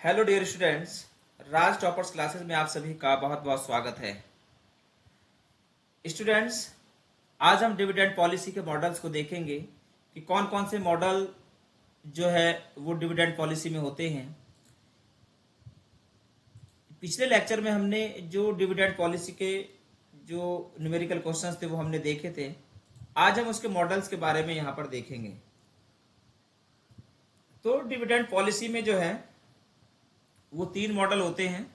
Hello dear students, राज toppers classes में आप सभी का बहुत बहुत स्वागत है। स्टूडेंट्स, आज हम डिविडेंड पॉलिसी के मॉडल्स को देखेंगे कि कौन कौन से मॉडल जो है वो डिविडेंड पॉलिसी में होते हैं। पिछले लेक्चर में हमने जो डिविडेंड पॉलिसी के जो न्यूमेरिकल क्वेश्चंस थे वो हमने देखे थे। आज हम उसके मॉडल्स के बारे में यहाँ पर देखेंगे। तो डिविडेंड पॉलिसी में जो है वो 3 मॉडल होते हैं।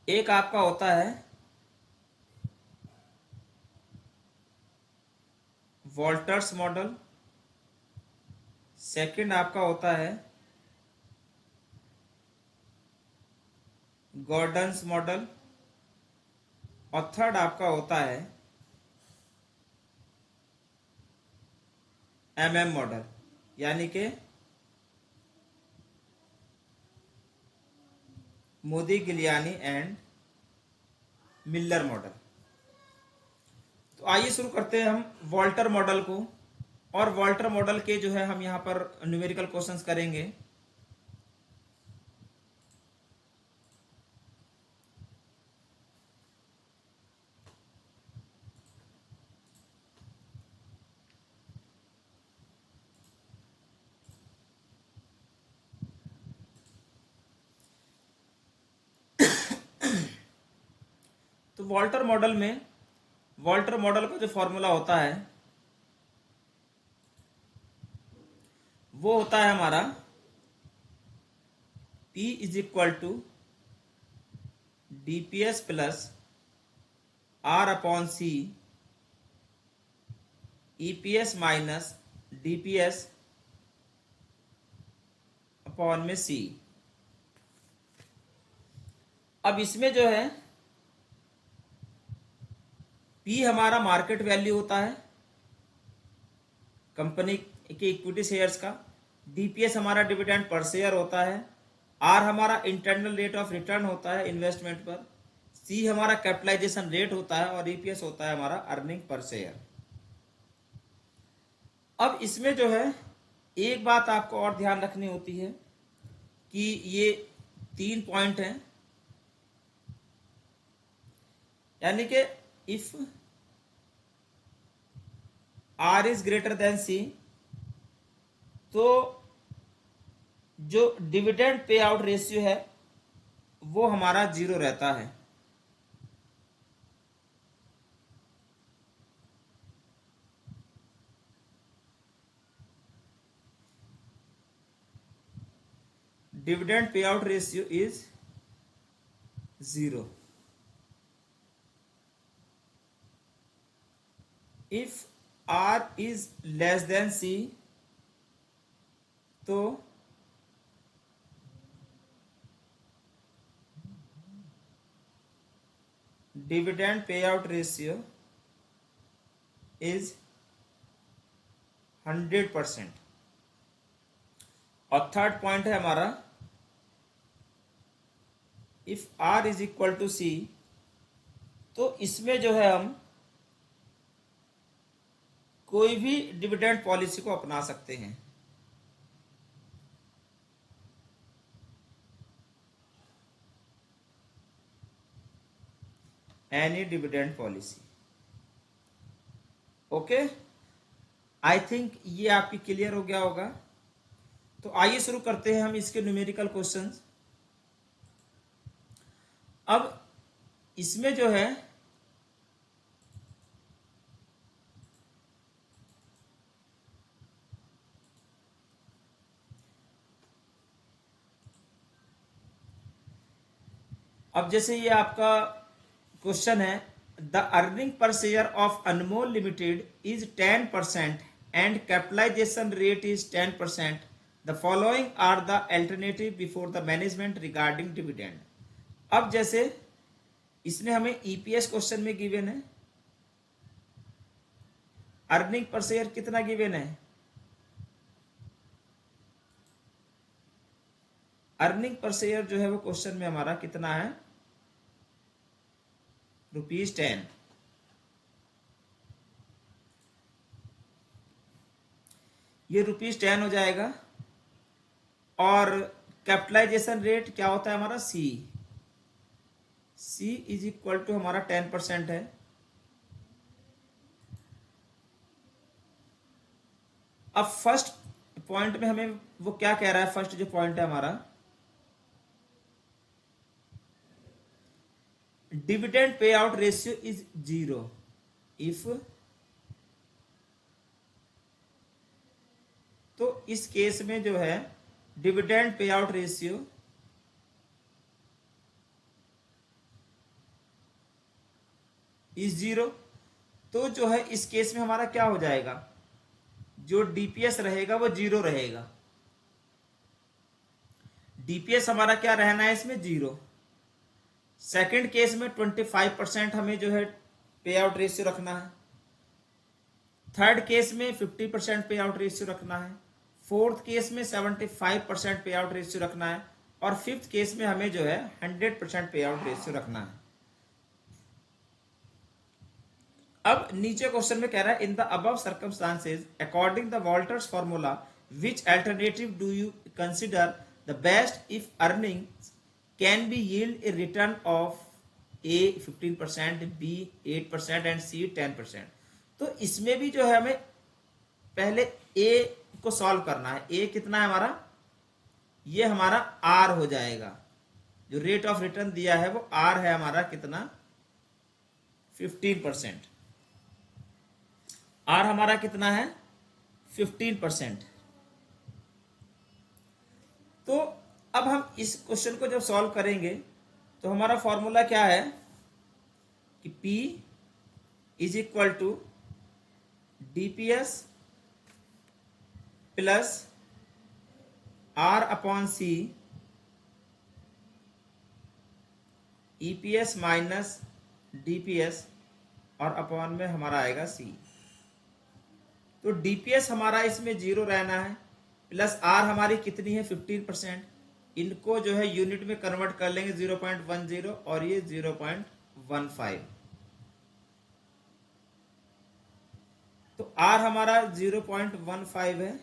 एक आपका होता है वॉल्टर्स मॉडल, सेकंड आपका होता है गॉर्डन्स मॉडल और थर्ड आपका होता है एमएम मॉडल, यानी कि मोदी गिलियानी एंड मिलर मॉडल। तो आइए शुरू करते हैं हम वॉल्टर मॉडल को। और वॉल्टर मॉडल के जो है हम यहाँ पर न्यूमेरिकल क्वेश्चंस करेंगे। तो वॉल्टर मॉडल का जो फॉर्मूला होता है वो होता है हमारा P is equal to DPS plus R upon C EPS minus DPS upon में C। अब इसमें जो है P हमारा मार्केट वैल्यू होता है कंपनी के इक्विटी शेयर्स का, DPS हमारा डिविडेंड पर शेयर होता है, R हमारा इंटरनल रेट ऑफ रिटर्न होता है इन्वेस्टमेंट पर, C हमारा कैपिटलाइजेशन रेट होता है और EPS होता है हमारा अर्निंग पर शेयर। अब इसमें जो है एक बात आपको और ध्यान रखनी होती है कि ये 3 पॉइंट हैं, यानी कि if R is greater then C तो जो डिविडेंड पे आउट रेशियो है वो हमारा 0 रहता है। Dividend pay out ratio is 0। If R is less than C तो dividend pay out ratio is 100%। और थर्ड पॉइंट है हमारा if R is equal to C तो इसमें जो है हम कोई भी डिविडेंड पॉलिसी को अपना सकते हैं। Any dividend policy. ओके, आई थिंक ये आपकी क्लियर हो गया होगा। तो आइए शुरू करते हैं हम इसके न्यूमेरिकल क्वेश्चंस। अब इसमें जो है अब जैसे ये आपका क्वेश्चन है, the earning per share of Anmol limited is 10% and capitalization rate is 10%। The following are the alternative before the management regarding dividend. अब जैसे इसने हमें ईपीएस क्वेश्चन में गिवन है, अर्निंग पर शेयर कितना गिवन है, अर्निंग पर शेयर जो है वो क्वेश्चन में हमारा कितना है, ₹10। ये ₹10 हो जाएगा। और कैपिटलाइजेशन रेट क्या होता है हमारा, सी इज इक्वल टू हमारा 10% है। अब फर्स्ट पॉइंट में हमें वो क्या कह रहा है, फर्स्ट जो पॉइंट है हमारा, dividend pay out ratio is 0 if, तो इस केस में जो है dividend pay out ratio is 0। तो जो है इस केस में हमारा क्या हो जाएगा, जो डीपीएस रहेगा वो 0 रहेगा। डीपीएस हमारा क्या रहना है इसमें, 0। सेकंड केस में 25% हमें जो है पे आउट रेशियो रखना है। थर्ड केस में 50% पे आउट रेशियो रखना है। फोर्थ केस में 75% पे आउट रेशियो रखना है। और फिफ्थ केस में हमें जो है 100% पे आउट रेशियो रखना है। अब नीचे क्वेश्चन में कह रहा है, in the above circumstances according the Walter's formula which alternative do you consider the best if earning can be yield a return of a 15%, B 8% and C 10%। तो इसमें भी जो है हमें पहले ए को सॉल्व करना है। ए कितना है हमारा, ये हमारा आर हो जाएगा। जो रेट ऑफ रिटर्न दिया है वो आर है हमारा कितना, 15%। आर हमारा कितना है, 15%। तो अब हम इस क्वेश्चन को जब सॉल्व करेंगे तो हमारा फॉर्मूला क्या है कि P is equal to DPS plus are upon C EPS minus DPS और अपॉन में हमारा आएगा सी। तो डीपीएस हमारा इसमें 0 रहना है, प्लस आर हमारी कितनी है 15%। इनको जो है यूनिट में कन्वर्ट कर लेंगे 0.10 और ये 0.15। तो आर हमारा 0.15 है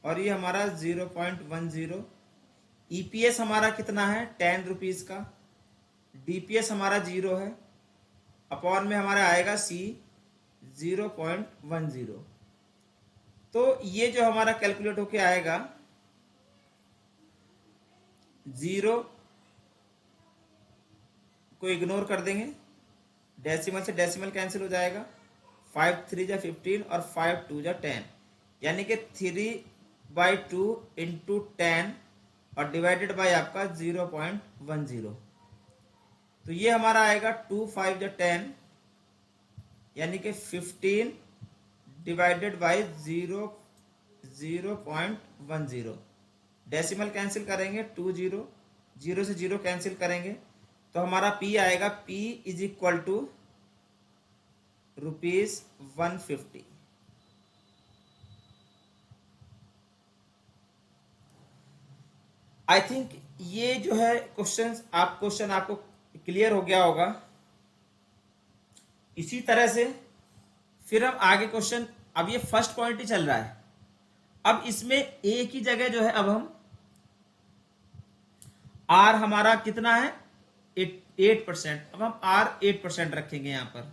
और ये हमारा 0.10। ईपीएस हमारा कितना है 10 रुपीज का। डीपीएस हमारा 0 है, अपॉन में हमारा आएगा सी 0.10। तो ये जो हमारा कैलकुलेट होके आएगा 0 को इग्नोर कर देंगे, डेसिमल से डेसिमल कैंसिल हो जाएगा। 5 3 जा 15 और 5 2 जा 10, यानी कि 3/2 इंटू 10 और डिवाइडेड बाय आपका 0.10। तो ये हमारा आएगा 2 5 जा 10, यानी कि 15 डिवाइडेड बाय 0.10। डेसिमल कैंसिल करेंगे 2 0, 0 से 0 कैंसिल करेंगे तो हमारा P आएगा, P is equal to ₹150। I think ये जो है क्वेश्चन आपको क्लियर हो गया होगा। इसी तरह से फिर हम आगे क्वेश्चन, अब ये फर्स्ट पॉइंट ही चल रहा है। अब इसमें ए की जगह जो है अब हम आर हमारा कितना है 8%। अब हम आर 8% रखेंगे यहां पर।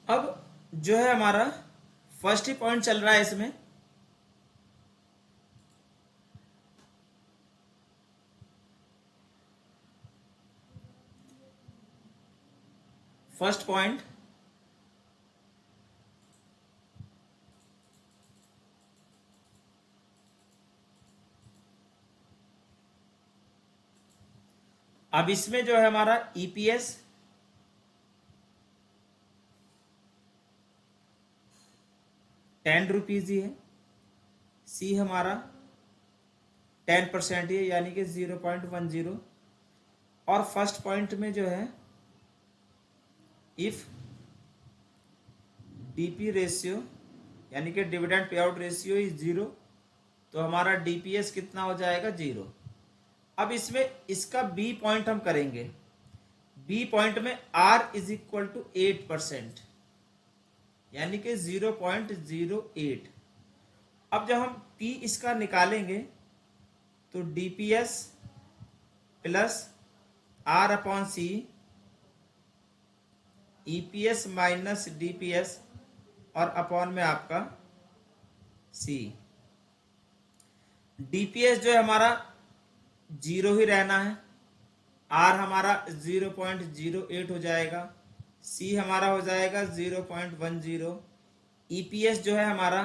अब जो है हमारा फर्स्ट ही पॉइंट चल रहा है इसमें, फर्स्ट पॉइंट अब इसमें जो है हमारा ईपीएस ₹10 ही है, सी हमारा 10% ही है यानी कि 0.10, और फर्स्ट पॉइंट में जो है इफ डीपी रेशियो यानी कि dividend pay out ratio is 0, तो हमारा डीपीएस कितना हो जाएगा 0। अब इसमें इसका बी पॉइंट हम करेंगे। बी पॉइंट में आर इज इक्वल टू 8% यानी कि 0.08। अब जब हम पी इसका निकालेंगे तो DPS plus are upon C, EPS minus DPS और अपॉन में आपका सी। डीपीएस जो है हमारा 0 ही रहना है, आर हमारा 0.08 हो जाएगा, सी हमारा हो जाएगा 0.10, ईपीएस जो है हमारा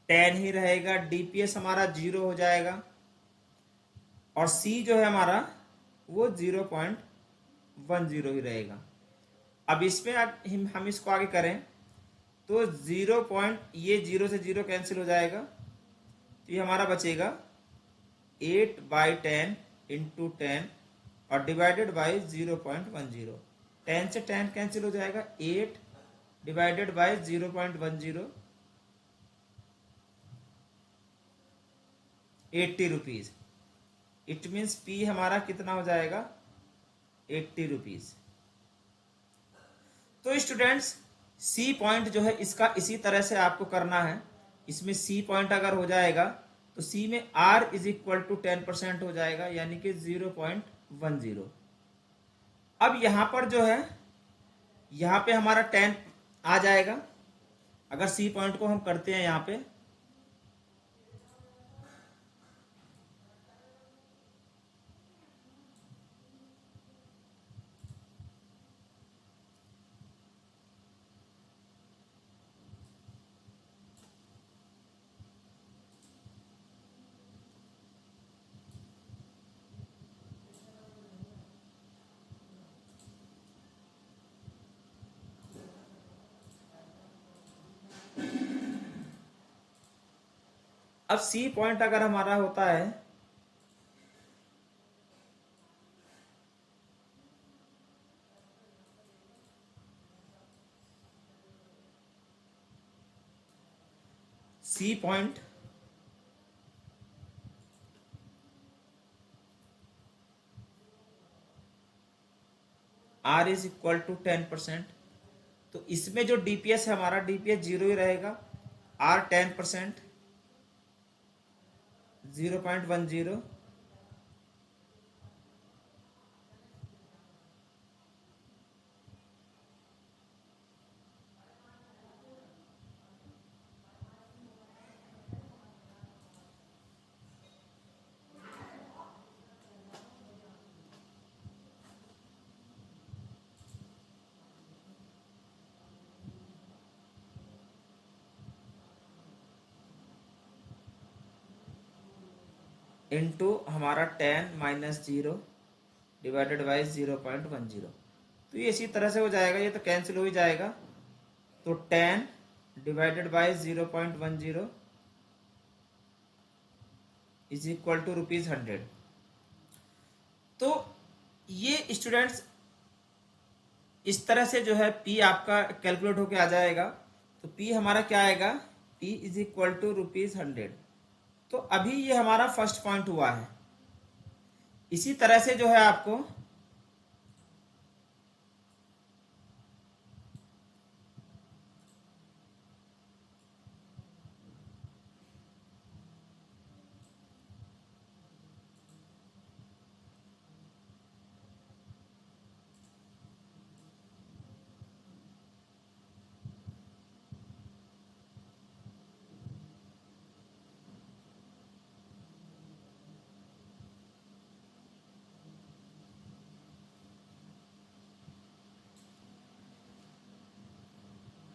10 ही रहेगा, डीपीएस हमारा 0 हो जाएगा, और सी जो है हमारा वो 0.10 ही रहेगा। अब इसमें हम इसको आगे करें तो ये 0 से 0 कैंसिल हो जाएगा, तो ये हमारा बचेगा 8/10 इंटू 10 और डिवाइडेड बाई 0.10। 10 से 10 कैंसिल हो जाएगा, 8 divided by 0.10, ₹80। It means P हमारा कितना हो जाएगा ₹80। तो स्टूडेंट्स सी पॉइंट जो है इसका इसी तरह से आपको करना है। इसमें सी पॉइंट अगर हो जाएगा तो सी में आर इज इक्वल टू 10% हो जाएगा यानी कि 0.10। अब यहां पर जो है यहां पे हमारा 10 आ जाएगा अगर सी पॉइंट को हम करते हैं यहां पे। अब सी पॉइंट अगर हमारा होता है C point are is equal to 10%, तो इसमें जो डीपीएस है हमारा डीपीएस 0 ही रहेगा, आर 10% 0.10, इंटू हमारा 10 माइनस 0 डिवाइडेड बाई 0.10। तो ये इसी तरह से हो जाएगा, ये तो कैंसिल हो ही जाएगा, तो 10 divided by 0.10 is equal to ₹100। तो ये स्टूडेंट्स इस तरह से जो है पी आपका कैलकुलेट होके आ जाएगा। तो पी हमारा क्या आएगा, पी इज इक्वल टू ₹100। तो अभी ये हमारा फर्स्ट पॉइंट हुआ है। इसी तरह से जो है आपको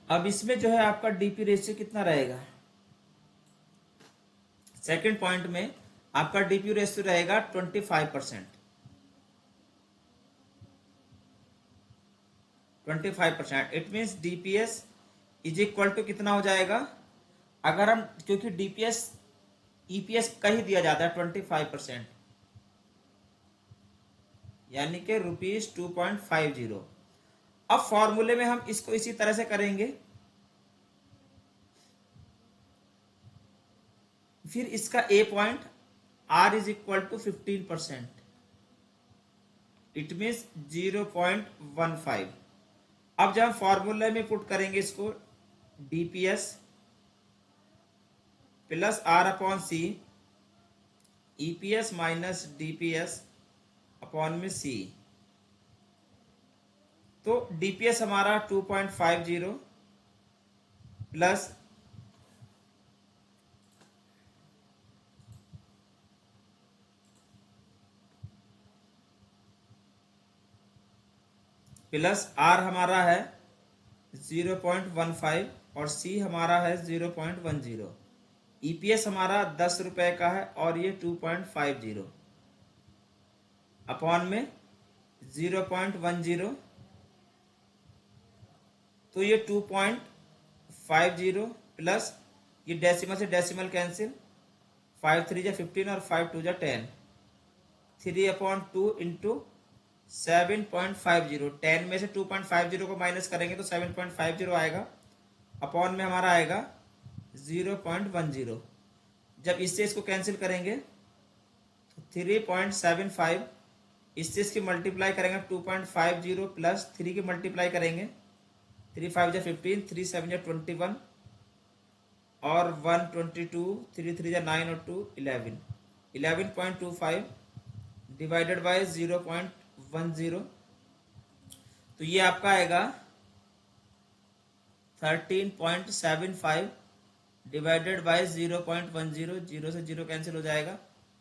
अब इसमें जो है आपका डीपी रेशियो कितना रहेगा, सेकंड पॉइंट में आपका डीपी रेशियो रहेगा 25%। 25%। It means DPS is equal to कितना हो जाएगा, अगर हम, क्योंकि डीपीएस ईपीएस का ही दिया जाता है 25%, यानी कि ₹2.50। अब फॉर्मूले में हम इसको इसी तरह से करेंगे, फिर इसका a point are is equal to 15%, it means 0.15। अब जब हम फॉर्मूले में पुट करेंगे इसको, DPS plus are upon C, EPS minus DPS upon में सी, तो डीपीएस हमारा 2.50 प्लस आर हमारा है 0.15 और सी हमारा है 0.10। ईपीएस हमारा 10 रुपए का है और ये 2.50 अपॉन में 0.10, तो ये 2.50 प्लस ये डेसिमल से डेसिमल कैंसिल, 5 3 जा 15 और 5 2 जा 10, 3/2 इंटू 7.50। 10 में से 2.50 को माइनस करेंगे तो 7.50 आएगा, अपॉन में हमारा आएगा 0.10। जब इससे इसको कैंसिल करेंगे तो 3.75, इससे इसकी मल्टीप्लाई करेंगे 2.50 प्लस 3 की मल्टीप्लाई करेंगे, 3 5 जा 15, 3 7 जा 21 और 1 22, 3 3 जा 9 और 2 11, 11.25 डिवाइडेड बाय 0.10, तो ये आपका आएगा 13.75 डिवाइडेड बाय 0.10, 0 से 0 कैंसिल हो जाएगा,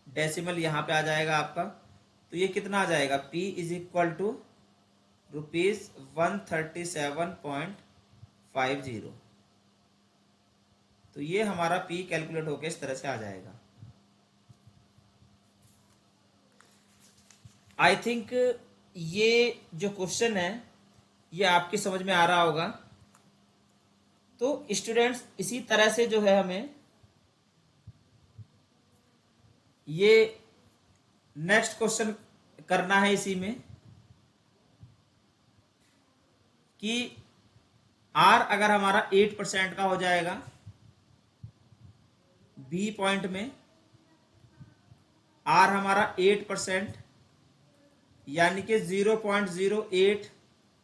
डेसिमल यहाँ पे आ जाएगा आपका, तो ये कितना आ जाएगा, P इज इक्वल टू ₹137.50। तो ये हमारा P कैलकुलेट होके इस तरह से आ जाएगा। आई थिंक ये जो क्वेश्चन है ये आपकी समझ में आ रहा होगा। तो स्टूडेंट्स इसी तरह से जो है हमें ये नेक्स्ट क्वेश्चन करना है इसी में कि आर अगर हमारा 8% का हो जाएगा, बी पॉइंट में आर हमारा 8% यानी कि 0.08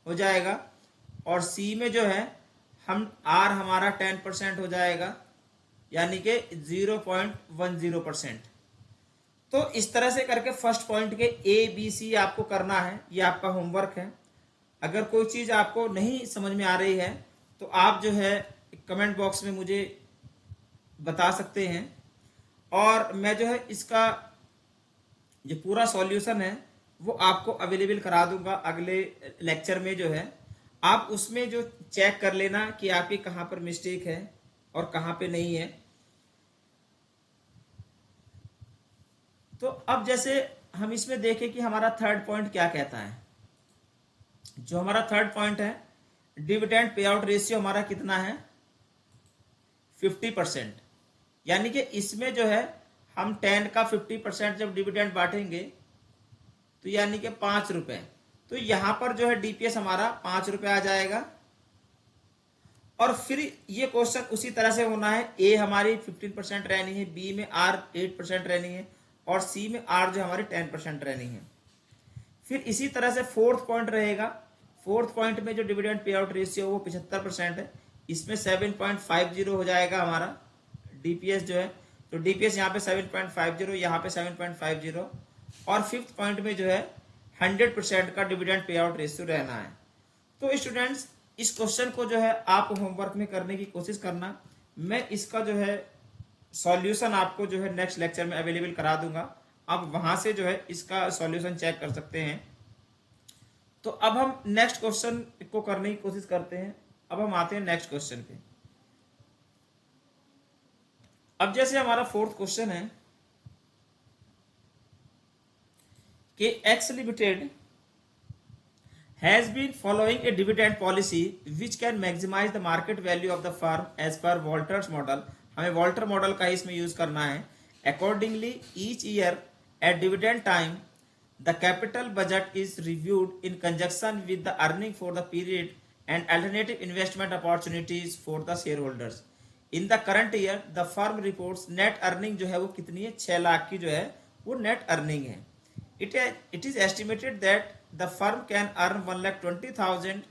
हो जाएगा, और सी में जो है हम आर हमारा 10% हो जाएगा यानी कि 0.10%। तो इस तरह से करके फर्स्ट पॉइंट के ए बी सी आपको करना है, ये आपका होमवर्क है। अगर कोई चीज़ आपको नहीं समझ में आ रही है तो आप जो है कमेंट बॉक्स में मुझे बता सकते हैं, और मैं जो है इसका जो पूरा सॉल्यूशन है वो आपको अवेलेबल करा दूंगा अगले लेक्चर में। जो है आप उसमें जो चेक कर लेना कि आपकी कहाँ पर मिस्टेक है और कहाँ पे नहीं है। तो अब जैसे हम इसमें देखें कि हमारा थर्ड पॉइंट क्या कहता है। जो हमारा थर्ड पॉइंट है, डिविडेंड पे आउट रेशियो हमारा कितना है, 50%, यानी कि इसमें जो है हम 10 का 50% जब डिविडेंड बांटेंगे तो यानी कि 5 रुपए, तो यहां पर जो है डीपीएस हमारा 5 रुपए आ जाएगा। और फिर ये क्वेश्चन उसी तरह से होना है, ए हमारी 15% रहनी है, बी में आर 8% रहनी है और सी में आर जो हमारी 10% रहनी है। फिर इसी तरह से फोर्थ पॉइंट रहेगा, फोर्थ पॉइंट में जो डिविडेंड पे आउट रेशियो वो 75% है, इसमें 7.50 हो जाएगा हमारा डीपीएस जो है, तो डीपीएस यहाँ पे 7.50, यहाँ पे 7.50, और फिफ्थ पॉइंट में जो है 100% का डिविडेंड पे आउट रेशियो रहना है। तो स्टूडेंट्स इस क्वेश्चन को जो है आप होमवर्क में करने की कोशिश करना, मैं इसका जो है सॉल्यूशन आपको जो है नेक्स्ट लेक्चर में अवेलेबल करा दूंगा, आप वहां से जो है इसका सॉल्यूशन चेक कर सकते हैं। तो अब हम नेक्स्ट क्वेश्चन को करने की कोशिश करते हैं। अब हम आते हैं नेक्स्ट क्वेश्चन पे। अब जैसे हमारा फोर्थ क्वेश्चन है कि x limited has been following a dividend policy which can maximize the market value of the firm as per Walters model. हमें वॉल्टर मॉडल का इसमें यूज करना है. Accordingly, each year at dividend time, the capital budget is reviewed in conjunction with the earning for the period and alternative investment opportunities for the shareholders. In the current year, the firm reports net earning जो है वो कितनी है, 6 लाख की जो है वो net earning है. It is estimated that the firm can earn 1,20,000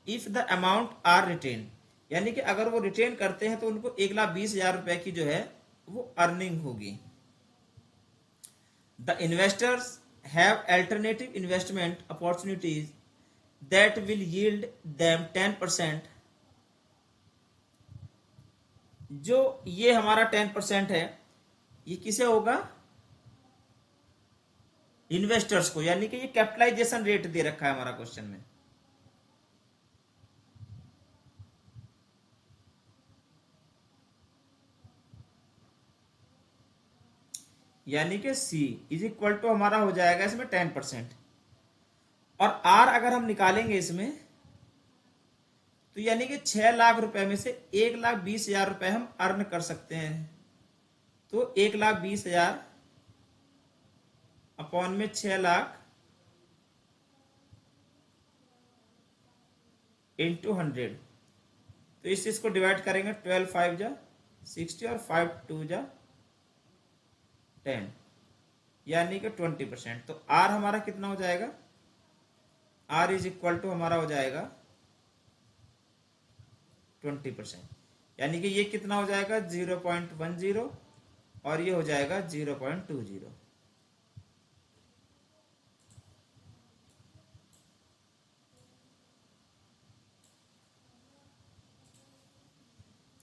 if the amount are retained. यानी कि अगर वो रिटेन करते हैं तो उनको 1,20,000 रुपए की जो है वो अर्निंग होगी. The investors have alternative investment opportunities that will yield them 10%. जो ये हमारा 10% है ये किसे होगा, इन्वेस्टर्स को. यानी कि ये कैपिटलाइजेशन रेट दे रखा है हमारा क्वेश्चन में. यानी कि C इज इक्वल टू हमारा हो जाएगा इसमें 10%. और R अगर हम निकालेंगे इसमें तो यानी कि 6 लाख रुपए में से 1,20,000 रुपए हम अर्न कर सकते हैं. तो 1,20,000 अपॉन में 6 लाख इंटू 100. तो इस चीज को डिवाइड करेंगे. 12 5 जा 60 और 5 2 जा 10, यानी कि 20%. तो R हमारा कितना हो जाएगा, R इज इक्वल टू हमारा हो जाएगा 20%. यानी कि ये कितना हो जाएगा 0.10 और ये हो जाएगा 0.20.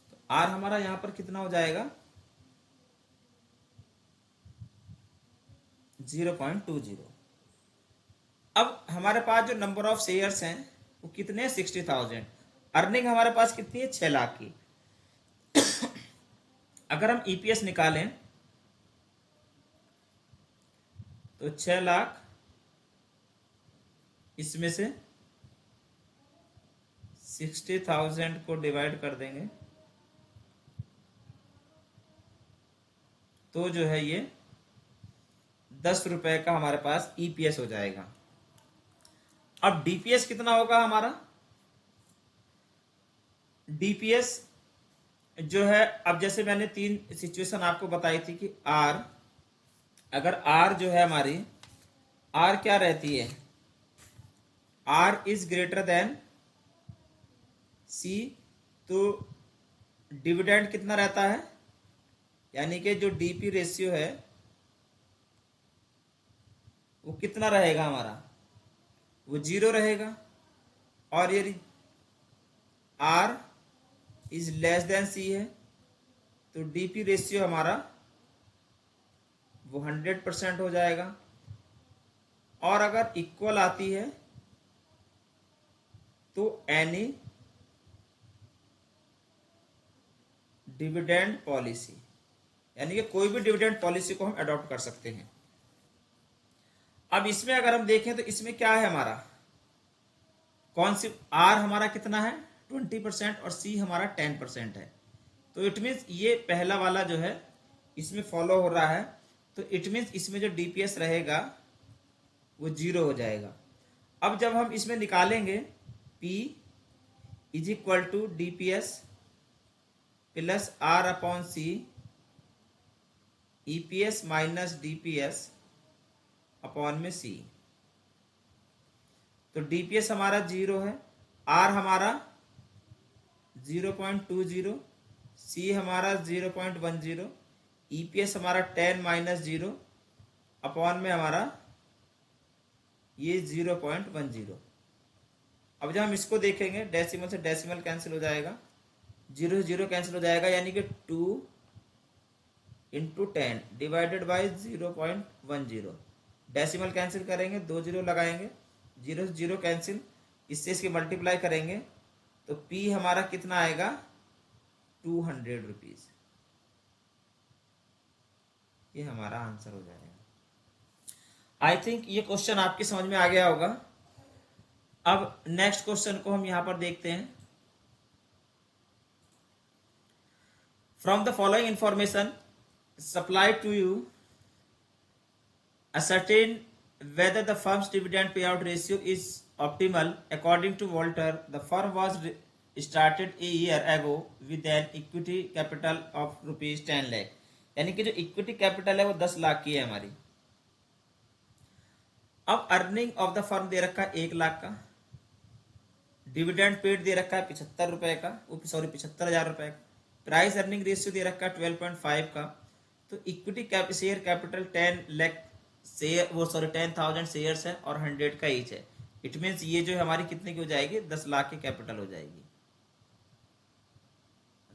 तो R हमारा यहां पर कितना हो जाएगा 0.20. अब हमारे पास जो नंबर ऑफ शेयर्स हैं वो कितने, 60,000. अर्निंग हमारे पास कितनी है, 6 लाख की. अगर हम ईपीएस निकालें तो 6 लाख इसमें से 60,000 को डिवाइड कर देंगे तो जो है ये 10 रुपए का हमारे पास ईपीएस हो जाएगा. अब डीपीएस कितना होगा हमारा, डीपीएस जो है, अब जैसे मैंने 3 सिचुएशन आपको बताई थी कि आर, अगर आर जो है हमारी, आर क्या रहती है, are is greater than C, तो डिविडेंड कितना रहता है, यानी कि जो डीपी रेशियो है वो कितना रहेगा हमारा, वो 0 रहेगा. और यदि आर इज लेस देन सी है तो डीपी रेशियो हमारा वो 100% हो जाएगा. और अगर इक्वल आती है तो एनी डिविडेंड पॉलिसी, यानी कि कोई भी डिविडेंड पॉलिसी को हम अडॉप्ट कर सकते हैं. अब इसमें अगर हम देखें तो इसमें क्या है हमारा, कौन सी, आर हमारा कितना है 20% और सी हमारा 10% है. तो इट मीन्स ये पहला वाला जो है इसमें फॉलो हो रहा है. तो इट मीन्स इसमें जो डीपीएस रहेगा वो 0 हो जाएगा. अब जब हम इसमें निकालेंगे P is equal to DPS plus are upon C, EPS minus DPS upon में सी. तो डीपीएस हमारा 0 है, आर हमारा 0.20, सी हमारा 0.10, ईपीएस हमारा 10 माइनस 0 अपॉन में हमारा ये 0.10. अब जब हम इसको देखेंगे डेसिमल से डेसिमल कैंसिल हो जाएगा, 0 से 0 कैंसिल हो जाएगा, यानी कि 2 into 10 divided by 0.10. Decimal cancel करेंगे, 2 0 लगाएंगे, 0 से 0 कैंसिल, इससे इसके मल्टीप्लाई करेंगे तो P हमारा कितना आएगा 200 रुपीज. ये हमारा आंसर हो जाएगा. आई थिंक ये क्वेश्चन आपकी समझ में आ गया होगा. अब नेक्स्ट क्वेश्चन को हम यहां पर देखते हैं। From the following information supplied to you ascertain whether the firm's dividend payout ratio is optimal. According to Walter, the firm was started a year ago with an equity capital of rupees 10 lakh। यानी कि जो equity capital है वो 10 लाख की है हमारी। अब earning of the firm दे रखा है 1 लाख का, डिविडेंड पेड दे रखा है 75 रुपए का, सॉरी 75,000 रुपए का, प्राइस अर्निंग रेशियो दे रखा है 12.5 का। तो equity share capital 10 lakh share, वो सॉरी 10,000 शेयर्स है और 100 का ईच है। इट मीन्स ये जो हमारी कितने की हो जाएगी, 10 लाख की कैपिटल हो जाएगी,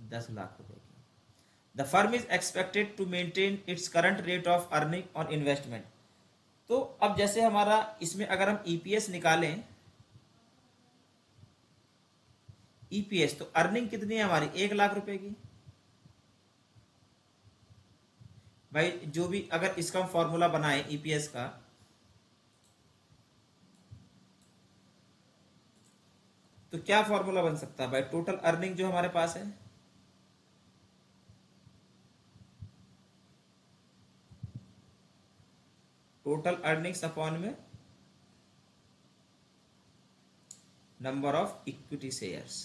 10 लाख रुपए की। The firm is expected to maintain its current rate of earning on investment. तो अब जैसे हमारा इसमें अगर हम ईपीएस निकालें, ईपीएस तो अर्निंग कितनी है हमारी 1 लाख रुपए की। भाई जो भी अगर इसका हम फॉर्मूला बनाए ईपीएस का, तो क्या फॉर्मूला बन सकता है भाई, टोटल अर्निंग जो हमारे पास है, टोटल अर्निंग्स अपॉन में नंबर ऑफ इक्विटी शेयर्स।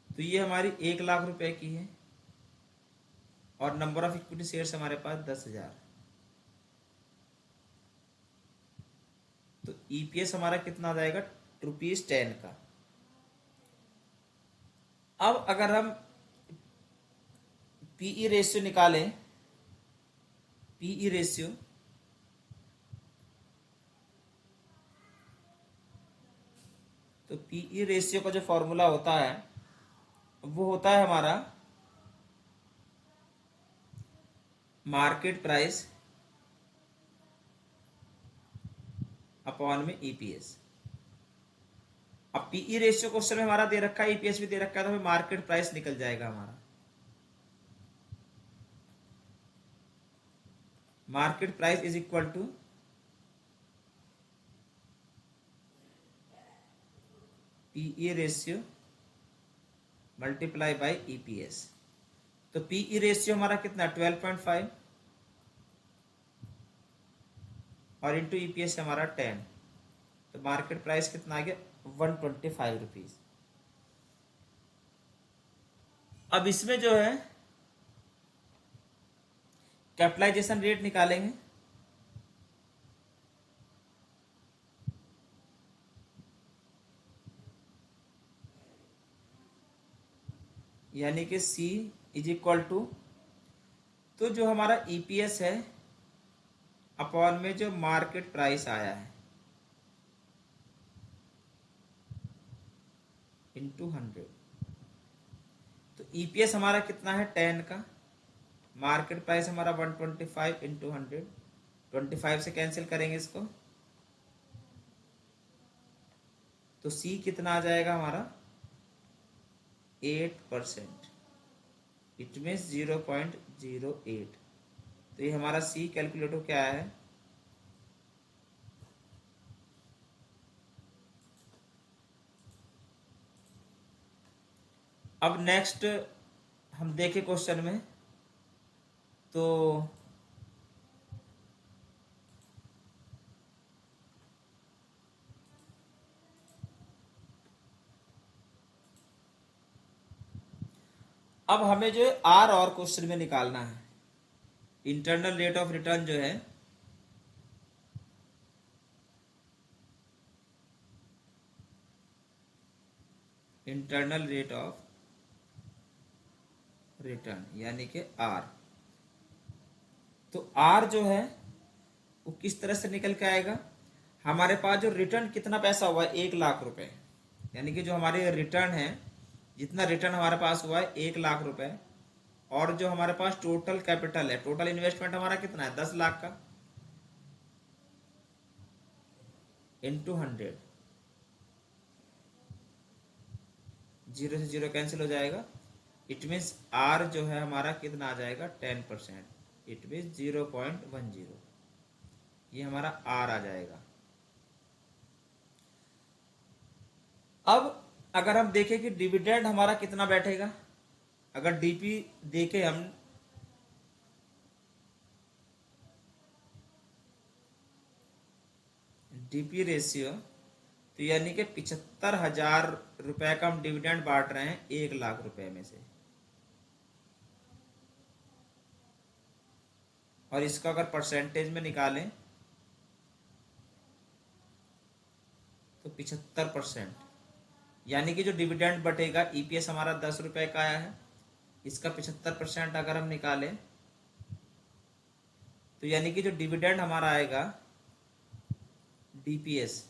तो ये हमारी 1 लाख रुपए की है और नंबर ऑफ इक्विटी शेयर्स हमारे पास 10,000। तो ईपीएस हमारा कितना आ जाएगा, ₹10 का। अब अगर हम पीई रेशियो निकालें, पीई रेशियो, तो पीई रेशियो का जो फॉर्मूला होता है वो होता है हमारा मार्केट प्राइस अपॉन में ईपीएस। अब पीई रेशियो क्वेश्चन में हमारा दे रखा है, ईपीएस भी दे रखा है, तो हमें मार्केट प्राइस निकल जाएगा हमारा। Market price is equal to PE ratio multiply by EPS. तो पीई रेशियो हमारा कितना 12.5 और इंटू ईपीएस हमारा 10। तो मार्केट प्राइस कितना आ गया 125 रुपीज। अब इसमें जो है कैपिटलाइजेशन रेट निकालेंगे। यानी कि C इज इक्वल टू, तो जो हमारा ईपीएस है अपॉन में जो मार्केट प्राइस आया है इंटू 100। तो ईपीएस हमारा कितना है 10 का, मार्केट प्राइस हमारा 125 इंटू 100, 25 से कैंसिल करेंगे इसको, तो सी कितना आ जाएगा हमारा 8%, इट मीन्स 0.08। तो ये हमारा सी कैलकुलेटर क्या है, अब नेक्स्ट हम देखें क्वेश्चन में, तो अब हमें जो है आर और क्वेश्चन में निकालना है। इंटरनल रेट ऑफ रिटर्न जो है इंटरनल रेट ऑफ रिटर्न यानी कि आर। तो आर जो है वो किस तरह से निकल के आएगा, हमारे पास जो रिटर्न कितना पैसा हुआ है 1 लाख रुपए, यानी कि जो हमारे रिटर्न है, जितना रिटर्न हमारे पास हुआ है 1 लाख रुपए, और जो हमारे पास टोटल कैपिटल है, टोटल इन्वेस्टमेंट हमारा कितना है 10 लाख का, इंटू 100, 0 से 0 कैंसिल हो जाएगा। इट मीन्स आर जो है हमारा कितना आ जाएगा 10%, इट मीन्स 0.10। ये हमारा आर आ जाएगा। अब अगर हम देखें कि डिविडेंड हमारा कितना बैठेगा, अगर डीपी देखें हम, डीपी रेशियो, तो यानी कि 75,000 रुपए का हम डिविडेंड बांट रहे हैं 1 लाख रुपए में से, और इसका अगर परसेंटेज में निकालें तो 75%, यानी कि जो डिविडेंड बटेगा, ईपीएस हमारा 10 रुपए का आया है, इसका 75% अगर हम निकालें तो यानी कि जो डिविडेंड हमारा आएगा डीपीएस,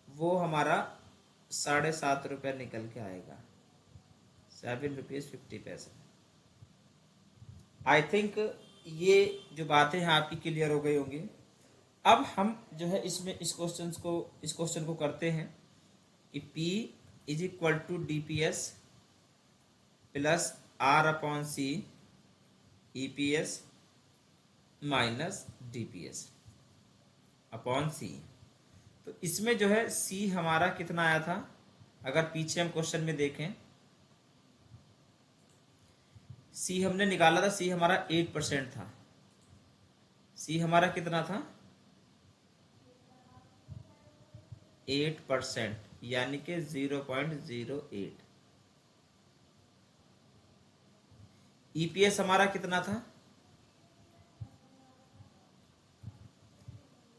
वो हमारा 7.5 रुपये निकल के आएगा, 7 रुपीज 50 पैसे। आई थिंक ये जो बातें हैं आपकी क्लियर हो गई होंगी। अब हम जो है इसमें इस क्वेश्चन को करते हैं कि P is equal to D P S plus are upon C E P S minus D P S upon C. तो इसमें जो है C हमारा कितना आया था, अगर पीछे हम क्वेश्चन में देखें, C हमने निकाला था, C हमारा 8% था। C हमारा कितना था, 8%, यानी कि 0.08। ईपीएस हमारा कितना था,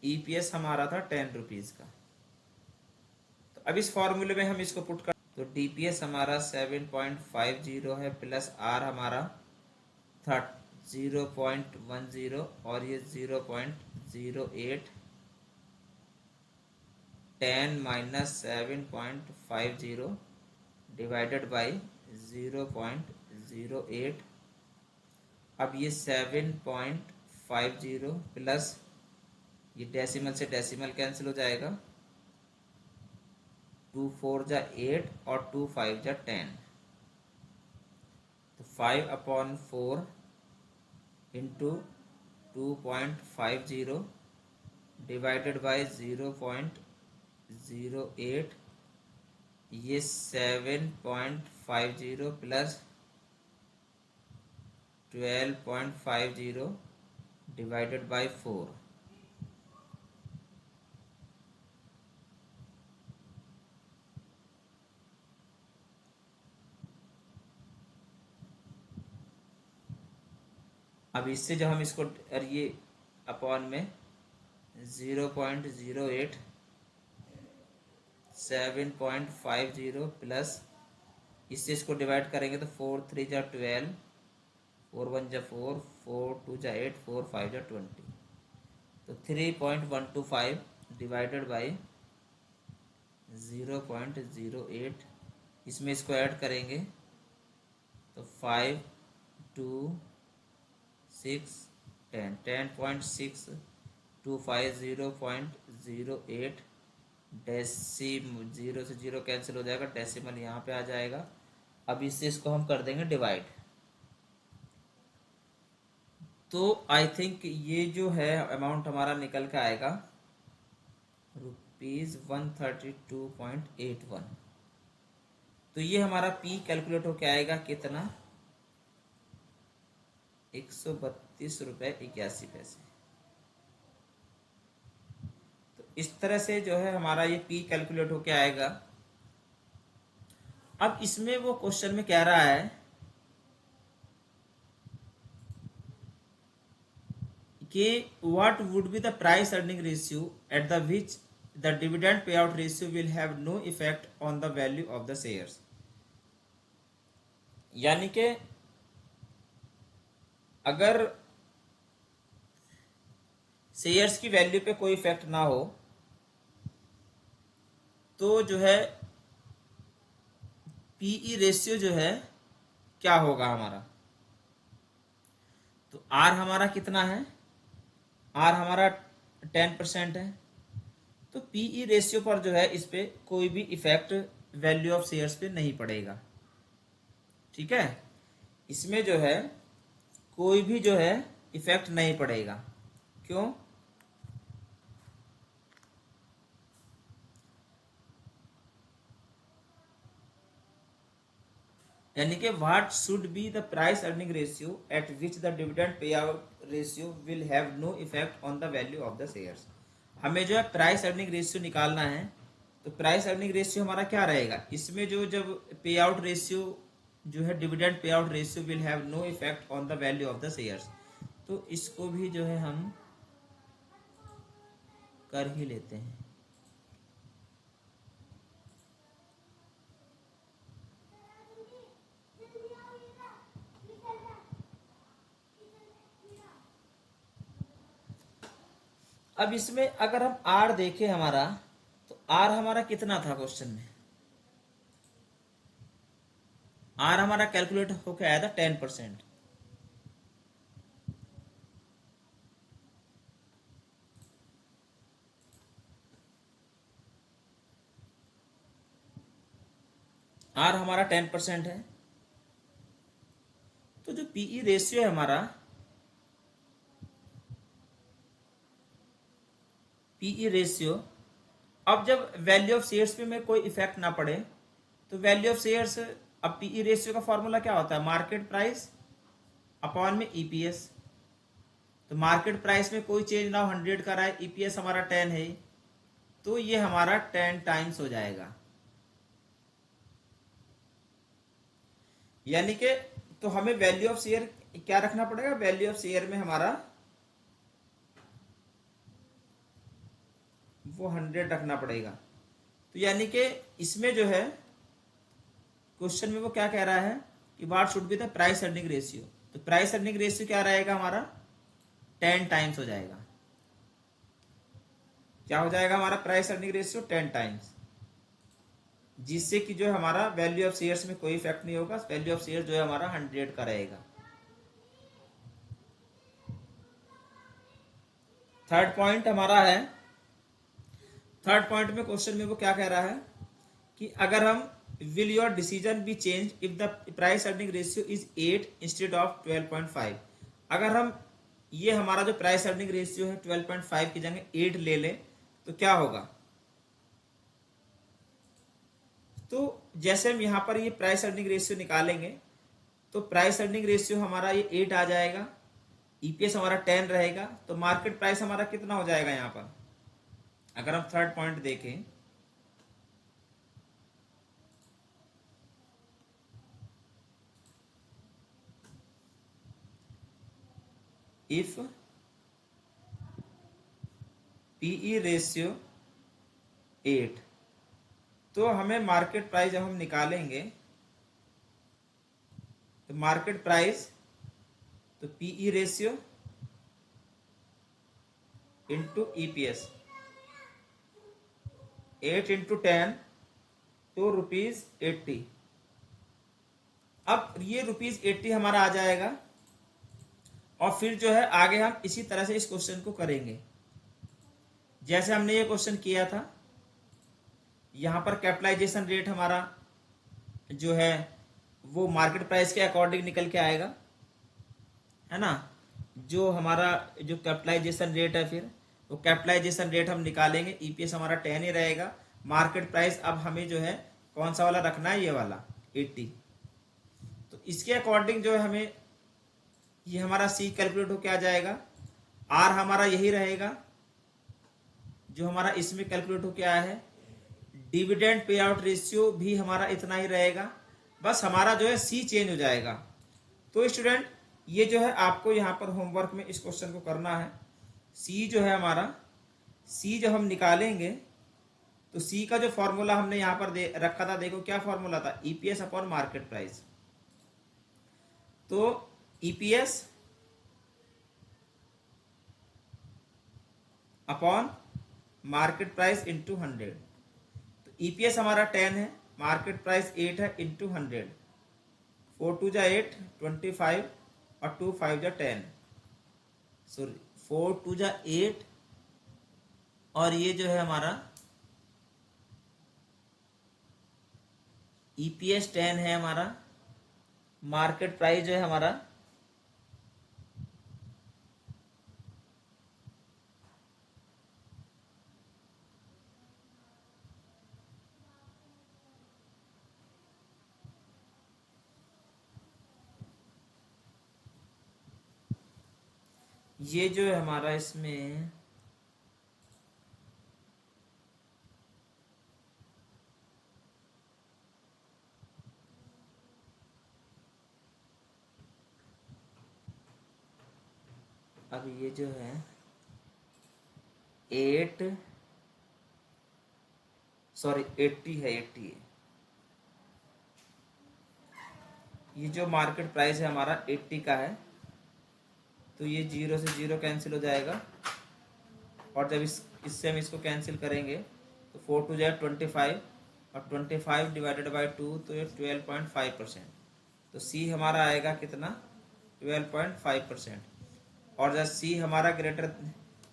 ईपीएस हमारा था 10 रुपीज का। तो अब इस फॉर्मूले में हम इसको पुट कर, तो डीपीएस हमारा 7.50 है, प्लस आर हमारा था 0.10 और ये 0.08, 10 माइनस 7.50 डिवाइडेड बाई 0.08। अब ये 7.50 प्लस ये डेसिमल से डेसिमल कैंसिल हो जाएगा, 2 4 जा 8 और 2 5 जा 10, तो 5/4 इंटू 2.50 डिवाइडेड बाई 0.08, ये 7.50 प्लस 12.50 डिवाइडेड बाई 4। अब इससे जब हम इसको, और ये अपॉन में 0.08, 7.50 प्लस इससे इसको डिवाइड करेंगे तो 4 3 जा 12, 4 1 जा 4, 4 2 जा 8, 4 5 जा 20, तो 3.125 डिवाइडेड बाई 0.08, इसमें इसको ऐड करेंगे तो 5 2 6 10, 10.625 0.08, जीरो से जीरो कैंसिल हो जाएगा, डेसिमल यहाँ पे आ जाएगा। अब इससे इसको हम कर देंगे डिवाइड, तो आई थिंक ये जो है अमाउंट हमारा निकल के आएगा ₹132.81। तो ये हमारा P कैलकुलेट होके आएगा कितना, 132.81। तो इस तरह से जो है हमारा ये P कैलकुलेट होके आएगा। अब इसमें वो क्वेश्चन में कह रहा है कि what would be the price earning ratio at the which the dividend pay out ratio will have no effect on the value of the shares. यानी कि अगर शेयर्स की वैल्यू पे कोई इफेक्ट ना हो तो जो है पीई रेशियो जो है क्या होगा हमारा, तो आर हमारा कितना है, आर हमारा 10% है, तो पीई रेशियो पर जो है इस पे कोई भी इफेक्ट वैल्यू ऑफ शेयर्स पे नहीं पड़ेगा। ठीक है, इसमें जो है कोई भी जो है इफेक्ट नहीं पड़ेगा। क्यों, यानी कि what should be the price earning ratio at which the dividend pay out ratio will have no effect on the value of the shares. हमें जो है प्राइस अर्निंग रेशियो निकालना है, तो प्राइस अर्निंग रेशियो हमारा क्या रहेगा, इसमें जो जब पे आउट रेशियो जो है dividend pay out ratio will have no effect on the value of the shares, तो इसको भी जो है हम कर ही लेते हैं। अब इसमें अगर हम आर देखें हमारा, तो आर हमारा कितना था क्वेश्चन में, आर हमारा कैलकुलेट होके आया था 10%। आर हमारा 10% है, तो जो पीई रेशियो है हमारा, पीई रेशियो, अब जब वैल्यू ऑफ शेयर्स पे में कोई इफेक्ट ना पड़े, तो वैल्यू ऑफ शेयर्स, अब पीई रेशियो का फॉर्मूला क्या होता है, मार्केट प्राइस अपॉन में ईपीएस। तो मार्केट प्राइस में कोई चेंज ना हो, 100 का रहा है, ईपीएस हमारा 10 है, तो ये हमारा 10 टाइम्स हो जाएगा। यानी कि तो हमें वैल्यू ऑफ शेयर क्या रखना पड़ेगा, वैल्यू ऑफ शेयर में हमारा वो 100 रखना पड़ेगा। तो यानी कि इसमें जो है क्वेश्चन में वो क्या कह रहा है कि what should be the price earning ratio, तो प्राइस अर्निंग रेशियो क्या रहेगा हमारा 10 टाइम्स हो जाएगा। क्या हो जाएगा हमारा प्राइस अर्निंग रेशियो 10 टाइम्स, जिससे कि जो हमारा वैल्यू ऑफ शेयर्स में कोई इफेक्ट नहीं होगा, वैल्यू ऑफ शेयर जो है हमारा 100 का रहेगा। थर्ड पॉइंट हमारा है, थर्ड पॉइंट में क्वेश्चन में वो क्या कह रहा है कि अगर हम will your decision B change if the price earning ratio is 8 instead of 12.5। अगर हम ये हमारा जो प्राइस अर्निंग रेशियो है 12.5 की जगह 8 ले लें तो क्या होगा। तो जैसे हम यहाँ पर ये प्राइस अर्निंग रेशियो निकालेंगे, तो प्राइस अर्निंग रेशियो हमारा ये 8 आ जाएगा, ईपीएस हमारा 10 रहेगा, तो मार्केट प्राइस हमारा कितना हो जाएगा यहाँ पर, अगर हम थर्ड पॉइंट देखें, इफ पीई रेशियो 8, तो हमें मार्केट प्राइस जब हम निकालेंगे, तो मार्केट प्राइस, तो PE ratio into EPS, 8 into 10 तो ₹80। अब ये ₹80 हमारा आ जाएगा, और फिर जो है आगे हम इसी तरह से इस क्वेश्चन को करेंगे जैसे हमने ये क्वेश्चन किया था। यहाँ पर कैपिटलाइजेशन रेट हमारा जो है वो मार्केट प्राइस के अकॉर्डिंग निकल के आएगा, है ना। जो हमारा जो कैपिटलाइजेशन रेट है, फिर वो कैपिटलाइजेशन रेट हम निकालेंगे, ईपीएस हमारा 10 ही रहेगा, मार्केट प्राइस अब हमें जो है कौन सा वाला रखना है, ये वाला 80। तो इसके अकॉर्डिंग जो है हमें ये हमारा सी कैलकुलेट होकर आ जाएगा, आर हमारा यही रहेगा जो हमारा इसमें कैलकुलेट होकर आया है, डिविडेंड पे आउट रेशियो भी हमारा इतना ही रहेगा, बस हमारा जो है सी चेंज हो जाएगा। तो स्टूडेंट ये जो है आपको यहाँ पर होमवर्क में इस क्वेश्चन को करना है। सी जो है हमारा, सी जब हम निकालेंगे तो सी का जो फॉर्मूला हमने यहाँ पर रखा था, देखो क्या फॉर्मूला था, ईपीएस अपॉन मार्केट प्राइस। तो EPS upon market price into 100। तो ईपीएस हमारा 10 है, मार्केट प्राइस 8 है, इंटू 100, 4 2 जा 8, 25 और 2 5 जा 10, सॉरी 4 2 जा 8, और ये जो है हमारा ईपीएस 10 है हमारा, मार्केट प्राइस जो है हमारा ये जो है हमारा इसमें अब ये जो है 80 है 80 है। ये जो मार्केट प्राइस है हमारा 80 का है, तो ये 0 से 0 कैंसिल हो जाएगा, और जब इससे हम इसको कैंसिल करेंगे तो 4 टू जाए 25, और 25 डिवाइडेड बाई 2 तो ये 12.5%। तो सी हमारा आएगा कितना, 12.5%। और जब सी हमारा ग्रेटर,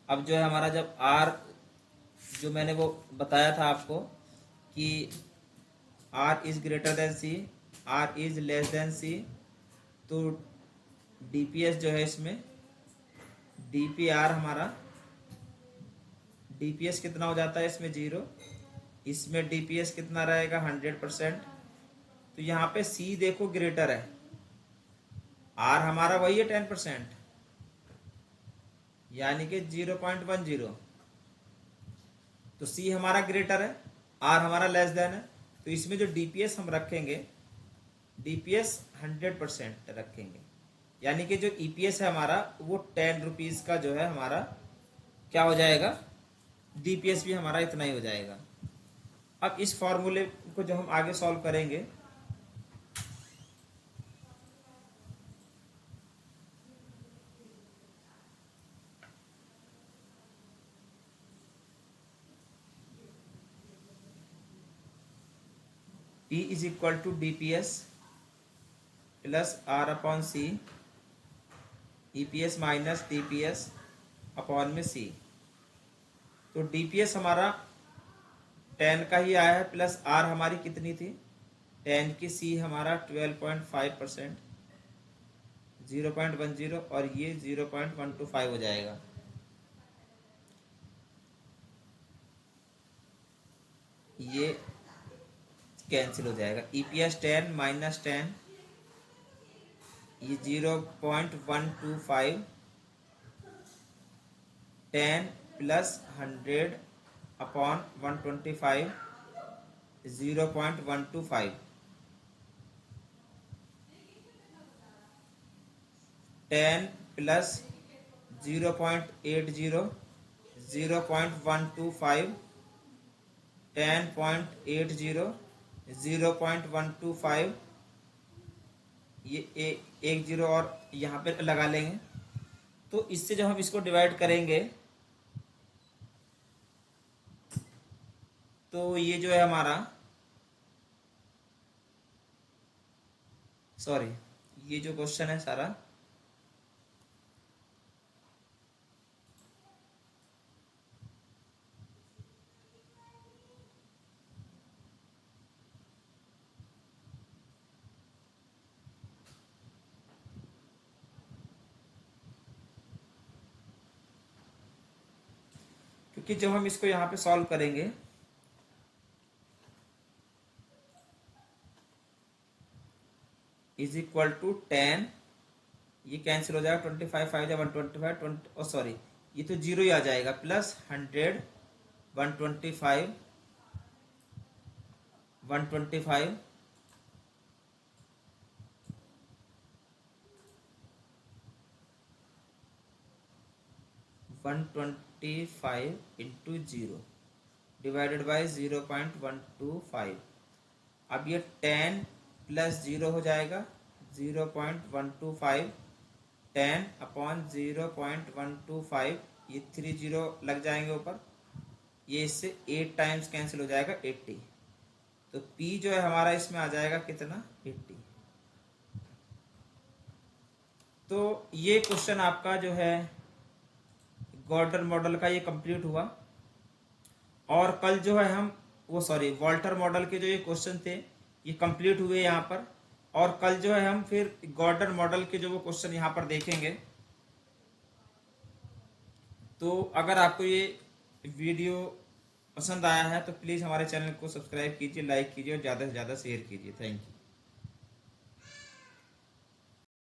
अब जो है हमारा जब आर, जो मैंने वो बताया था आपको कि r is greater than C, r is less than C, तो डीपीएस जो है इसमें डीपीआर हमारा, डीपीएस कितना हो जाता है इसमें 0, इसमें डीपीएस कितना रहेगा 100%। तो यहाँ पे सी देखो ग्रेटर है, आर हमारा वही है 10%, यानी कि 0.10। तो सी हमारा ग्रेटर है, आर हमारा लेस देन है, तो इसमें जो डीपीएस हम रखेंगे, डीपीएस 100% रखेंगे, यानी कि जो ईपीएस है हमारा वो 10 रुपीज का जो है हमारा क्या हो जाएगा, डीपीएस भी हमारा इतना ही हो जाएगा। अब इस फॉर्मूले को जब हम आगे सॉल्व करेंगे, P is equal to DPS plus are upon C, EPS minus DPS upon में सी। तो डीपीएस हमारा 10 का ही आया है, प्लस आर हमारी कितनी थी 10 की, सी हमारा 12.5%, 0.10, और ये 0.125 हो जाएगा। ये कैंसिल हो जाएगा, ईपीएस 10 माइनस 10, ये 0.125, 10 प्लस 100 अपॉन 125, 0.125, 10 प्लस 0.80, 0.125, 10.80, 0.125, ये एक जीरो और यहाँ पे लगा लेंगे। तो इससे जब हम इसको डिवाइड करेंगे तो ये जो है हमारा, सॉरी, ये जो क्वेश्चन है सारा, क्योंकि जब हम इसको यहाँ पे सॉल्व करेंगे इज इक्वल टू 10, ये कैंसिल हो जाएगा, 25 5 जा 125, 20, सॉरी ये तो जीरो ही आ जाएगा, प्लस 100, 125, 125, 125 इंटू 0 डिवाइडेड बाई 0.125। अब ये 10 प्लस 0 हो जाएगा 0.125, 10 अपॉन 0.125, ये 3 0 लग जाएंगे ऊपर, ये इससे 8 टाइम्स कैंसिल हो जाएगा 80। तो P जो है हमारा इसमें आ जाएगा कितना 80। तो ये क्वेश्चन आपका जो है गॉर्डन मॉडल का ये कंप्लीट हुआ। और कल जो है हम वो सॉरी वॉल्टर मॉडल के जो ये क्वेश्चन थे ये कंप्लीट हुए यहाँ पर। और कल जो है हम फिर गॉर्डन मॉडल के जो वो क्वेश्चन यहाँ पर देखेंगे। तो अगर आपको ये वीडियो पसंद आया है तो प्लीज़ हमारे चैनल को सब्सक्राइब कीजिए, लाइक कीजिए और ज़्यादा से ज़्यादा शेयर कीजिए। Thank you.